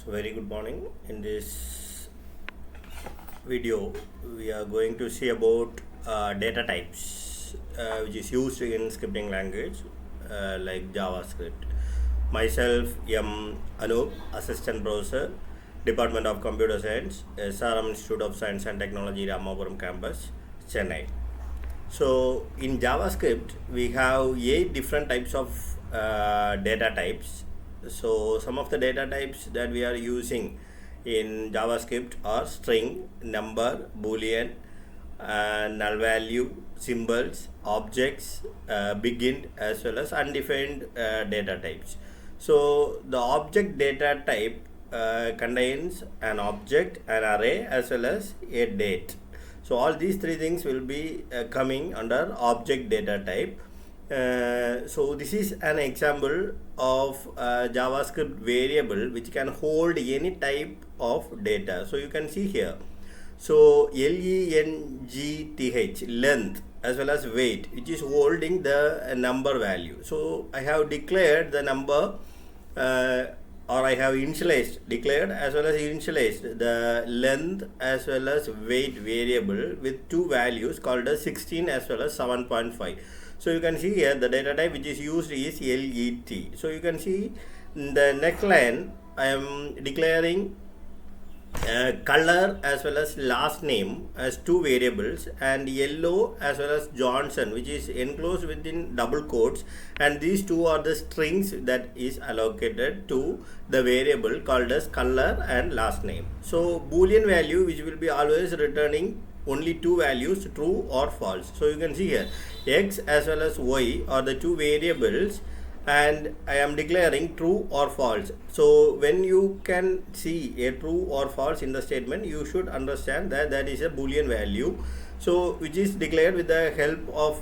Very good morning. In this video, we are going to see about data types, which is used in scripting language like JavaScript. Myself, Anup, Assistant Professor, Department of Computer Science, SRM Institute of Science and Technology, Ramapuram Campus, Chennai. So in JavaScript, we have 8 different types of data types. So some of the data types that we are using in JavaScript are string, number, boolean, null value, symbols, objects, begin, as well as undefined data types. So the object data type contains an object, an array, as well as a date. So all these three things will be coming under object data type. So this is an example of JavaScript variable which can hold any type of data. So you can see here. So length, length, as well as weight, which is holding the number value. So I have declared the number or I have declared as well as initialized the length as well as weight variable with two values called as 16 as well as 7.5. So you can see here the data type which is used is let. So you can see in the next line I am declaring color as well as last name as two variables, and yellow as well as Johnson, which is enclosed within double quotes, and these two are the strings that is allocated to the variable called as color and last name. So boolean value, which will be always returning only two values, true or false. So you can see here x as well as y are the two variables, and I am declaring true or false. So when you can see a true or false in the statement, you should understand that that is a boolean value, so which is declared with the help of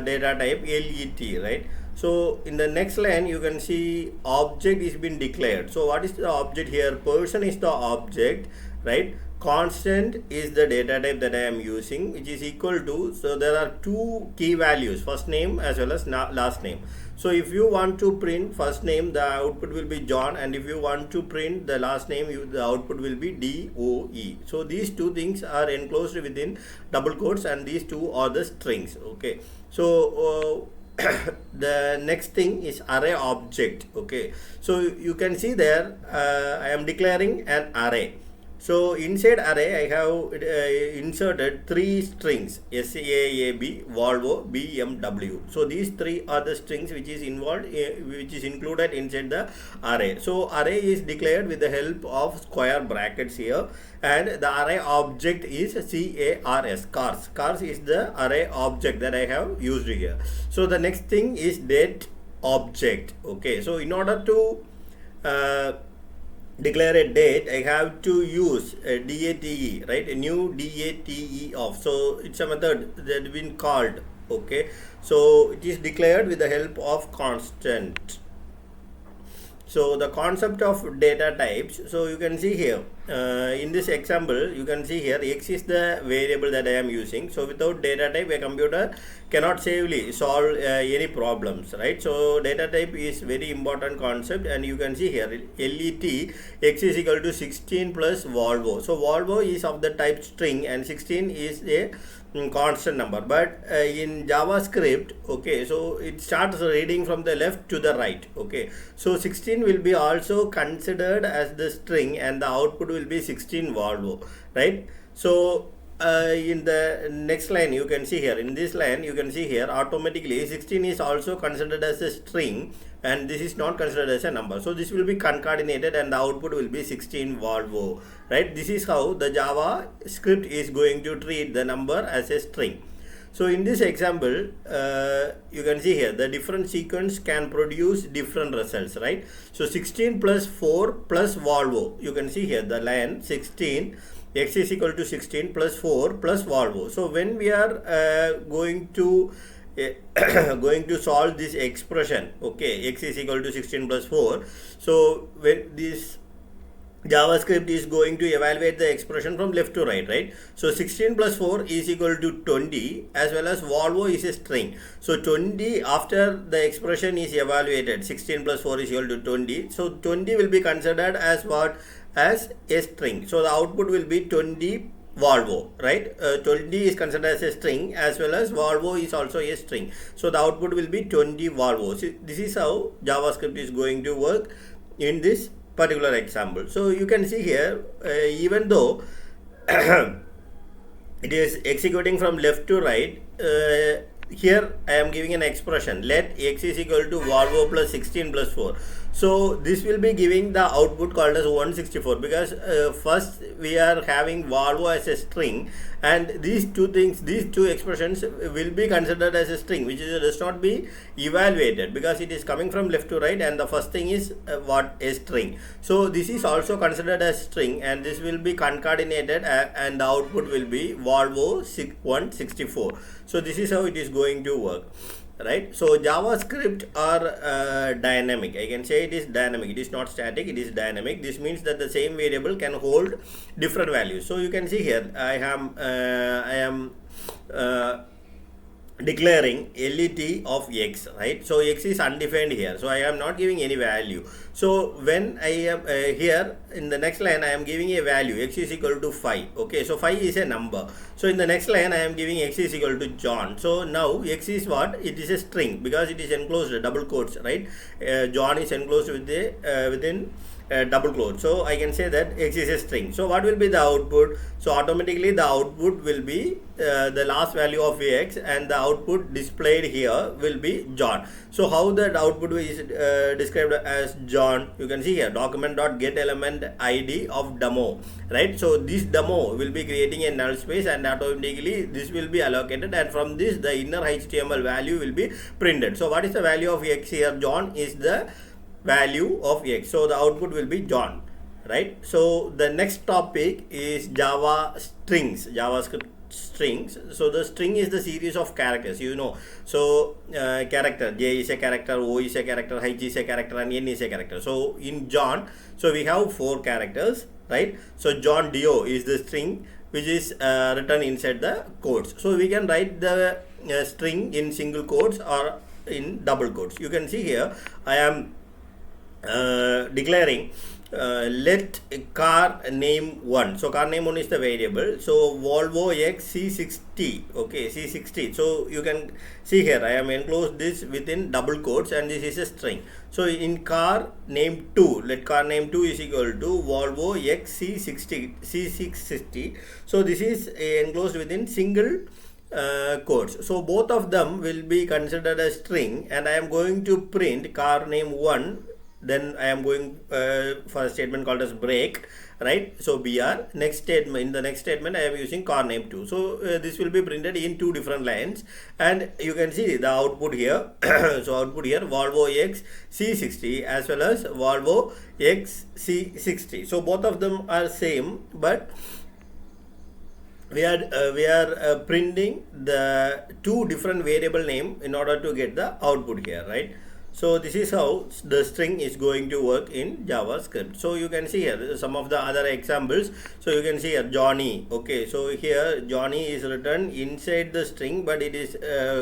data type let, right? So in the next line you can see object is been declared. So what is the object here? Person is the object, right? Constant is the data type that I am using, which is equal to, so there are two key values, first name as well as last name. So if you want to print first name, the output will be John, and if you want to print the last name, the output will be DOE. So these two things are enclosed within double quotes, and these two are the strings. Okay, so the next thing is array object. Okay, so you can see there I am declaring an array. So inside array I have inserted three strings, SAAB, Volvo, BMW. So these three are the strings which is included inside the array. So array is declared with the help of square brackets here, and the array object is CARS. Cars is the array object that I have used here. So the next thing is date object. Okay, so in order to declare a date, I have to use a DATE, right? A new DATE of. So it's a method that has been called. Okay, so it is declared with the help of constant. So the concept of data types, so you can see here in this example, you can see here x is the variable that I am using. So without data type, a computer cannot safely solve any problems, right? So data type is very important concept, and you can see here let x is equal to 16 plus Volvo. So Volvo is of the type string, and 16 is a constant number. But in JavaScript, okay, so it starts reading from the left to the right. Okay, so 16 will be also considered as the string, and the output will be 16 Volvo, right? So in the next line you can see here, in this line you can see here automatically 16 is also considered as a string, and this is not considered as a number. So this will be concatenated, and the output will be 16 Volvo, right? This is how the JavaScript is going to treat the number as a string. So in this example, you can see here the different sequence can produce different results, right? So 16 plus 4 plus Volvo, you can see here the line 16 x is equal to 16 plus 4 plus Volvo. So when we are going to solve this expression, okay, x is equal to 16 plus 4, so when this JavaScript is going to evaluate the expression from left to right, right? So 16 plus 4 is equal to 20, as well as Volvo is a string. So 20, after the expression is evaluated, 16 plus 4 is equal to 20. So 20 will be considered as what? As a string. So the output will be 20 Volvo, right? 20 is considered as a string, as well as Volvo is also a string. So the output will be 20 Volvo. So this is how JavaScript is going to work in this particular example. So you can see here, even though it is executing from left to right, here I am giving an expression, let x is equal to Volvo plus 16 plus 4. So this will be giving the output called as 164, because first we are having Volvo as a string, and these two things, these two expressions will be considered as a string, which does not be evaluated because it is coming from left to right, and the first thing is what? A string. So this is also considered as string, and this will be concatenated, and the output will be Volvo 164. So this is how it is going to work, right? So JavaScript are dynamic. I can say it is dynamic. It is not static, it is dynamic. This means that the same variable can hold different values. So you can see here, I am declaring let of x, right? So x is undefined here, so I am not giving any value. So when I am here in the next line, I am giving a value, x is equal to 5. Okay, so 5 is a number. So in the next line, I am giving x is equal to John. So now x is what? It is a string because it is enclosed double quotes, right? John is enclosed with within double quote. So I can say that x is a string. So what will be the output? So automatically the output will be the last value of x, and the output displayed here will be John. So how that output is described as John? You can see here, document.getElementId of demo, right? So this demo will be creating a null space, and automatically this will be allocated, and from this the inner HTML value will be printed. So what is the value of x here? John is the value of x, so the output will be John, right? So the next topic is Java strings, JavaScript strings. So the string is the series of characters, you know. So character, J is a character, O is a character, H is a character, and N is a character. So in John, so we have 4 characters, right? So John Do is the string which is written inside the quotes. So we can write the string in single quotes or in double quotes. You can see here, I am declaring let car name 1. So car name 1 is the variable. So Volvo X C60. Okay, C60. So you can see here, I am enclosed this within double quotes, and this is a string. So in car name 2, let car name 2 is equal to Volvo X C660. So this is enclosed within single quotes. So both of them will be considered a string, and I am going to print car name 1. Then I am going for a statement called as break, right? So BR, next statement, in the next statement I am using car name 2. So this will be printed in 2 different lines, and you can see the output here. So output here, Volvo X C60 as well as Volvo X C60. So both of them are same, but we are printing the 2 different variable name in order to get the output here, right? So this is how the string is going to work in JavaScript. So you can see here some of the other examples. So you can see here Johnny. Okay, so here Johnny is written inside the string, but it is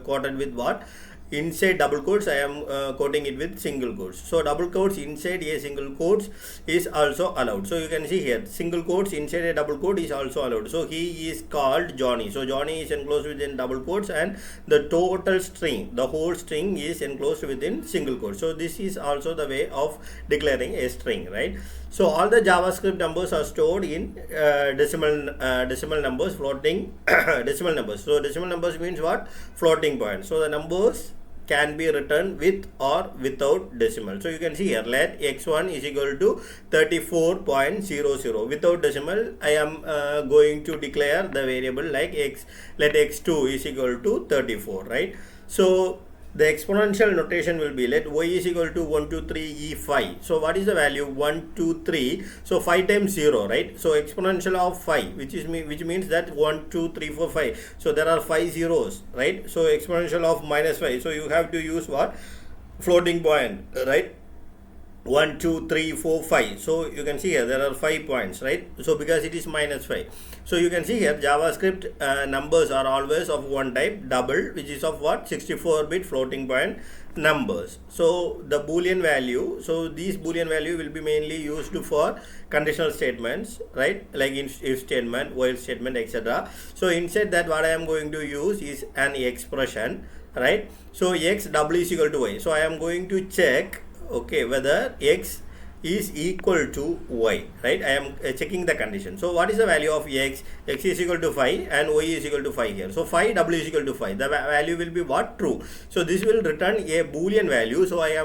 quoted with what? Inside double quotes. I am quoting it with single quotes. So double quotes inside a single quotes is also allowed. So you can see here, single quotes inside a double quote is also allowed. So he is called Johnny. So Johnny is enclosed within double quotes, and the total string, the whole string is enclosed within single quotes. So this is also the way of declaring a string, right? So all the JavaScript numbers are stored in decimal numbers, floating decimal numbers. So decimal numbers means what? Floating point. So the numbers can be written with or without decimal. So you can see here, let x1 is equal to 34.00. Without decimal, I am going to declare the variable like x, let x2 is equal to 34, right? So the exponential notation will be, let y is equal to 1, 2, 3, e5. So what is the value? 1, 2, 3. So 5 times 0, right? So exponential of 5, which means that 1, 2, 3, 4, 5. So there are 5 zeros, right? So exponential of minus 5. So you have to use what? Floating point, right? 1 2 3 4 5. So you can see here there are 5 points, right? So because it is minus 5, so you can see here JavaScript numbers are always of one type, double, which is of what, 64-bit floating point numbers. So the boolean value, so these boolean value will be mainly used for conditional statements, right, like if statement, while statement, etc. So inside that, what I am going to use is an expression, right? So x double is equal to y. So I am going to check, okay, whether x is equal to y, right? I am checking the condition. So what is the value of x? X is equal to 5 and y is equal to 5 here. So 5 w is equal to 5. The value will be what? True. So this will return a boolean value. So I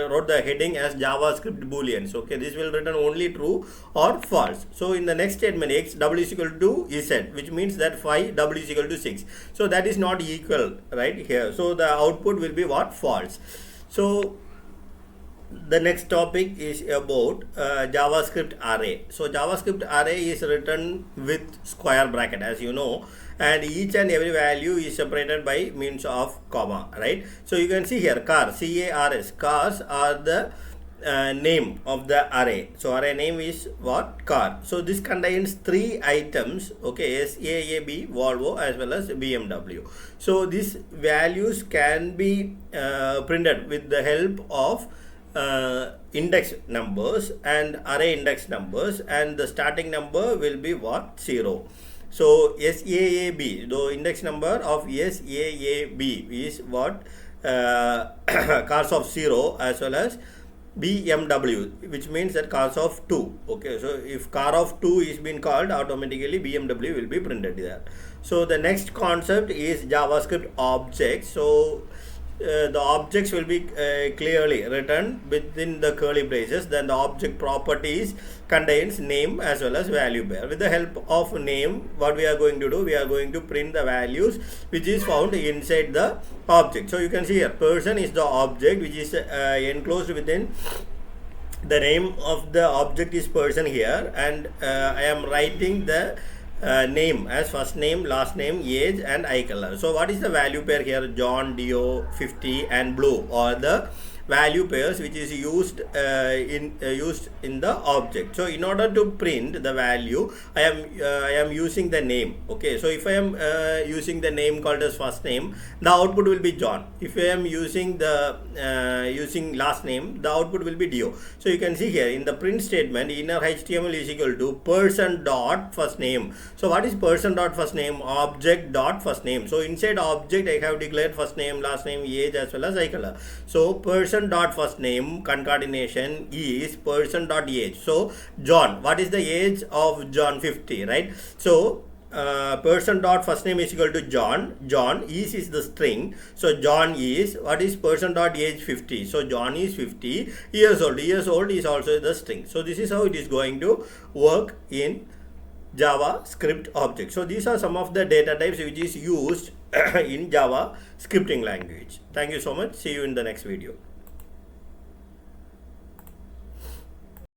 wrote the heading as JavaScript booleans. Okay, this will return only true or false. So in the next statement, x w is equal to z, which means that 5 w is equal to 6. So that is not equal, right, here. So the output will be what? False. So the next topic is about JavaScript array. So JavaScript array is written with square bracket, as you know, and each and every value is separated by means of comma, right? So you can see here car, cars, cars are the name of the array. So array name is what? Car. So this contains 3 items, okay, SAAB, Volvo, as well as BMW. So these values can be printed with the help of index numbers and array index numbers, and the starting number will be what? 0. So SAAB, the index number of SAAB is what? Cars of 0, as well as BMW, which means that cars of 2. Okay, so if car of 2 is being called, automatically BMW will be printed there. So the next concept is JavaScript objects. So the objects will be clearly written within the curly braces. Then the object properties contains name as well as value pair. With the help of name, what we are going to do, we are going to print the values which is found inside the object. So you can see here person is the object which is enclosed within the name of the object is person here, and I am writing the name as first name, last name, age, and eye color. So what is the value pair here? John, Dio, 50, and blue are the value pairs which is used in the object. So in order to print the value, I am using the name. Okay, so if I am using the name called as first name, the output will be John. If I am using the using last name, the output will be Dio. So you can see here in the print statement, inner HTML is equal to person dot first name. So what is person dot first name? Object dot first name. So inside object I have declared first name, last name, age, as well as eye color. So person dot first name concatenation is person dot age. So John, what is the age of John? 50, right? So person dot first name is equal to John. John is the string. So John is, what is person dot age? 50. So John is 50 years old. Years old is also the string. So this is how it is going to work in JavaScript object. So these are some of the data types which is used in Java scripting language. Thank you so much. See you in the next video.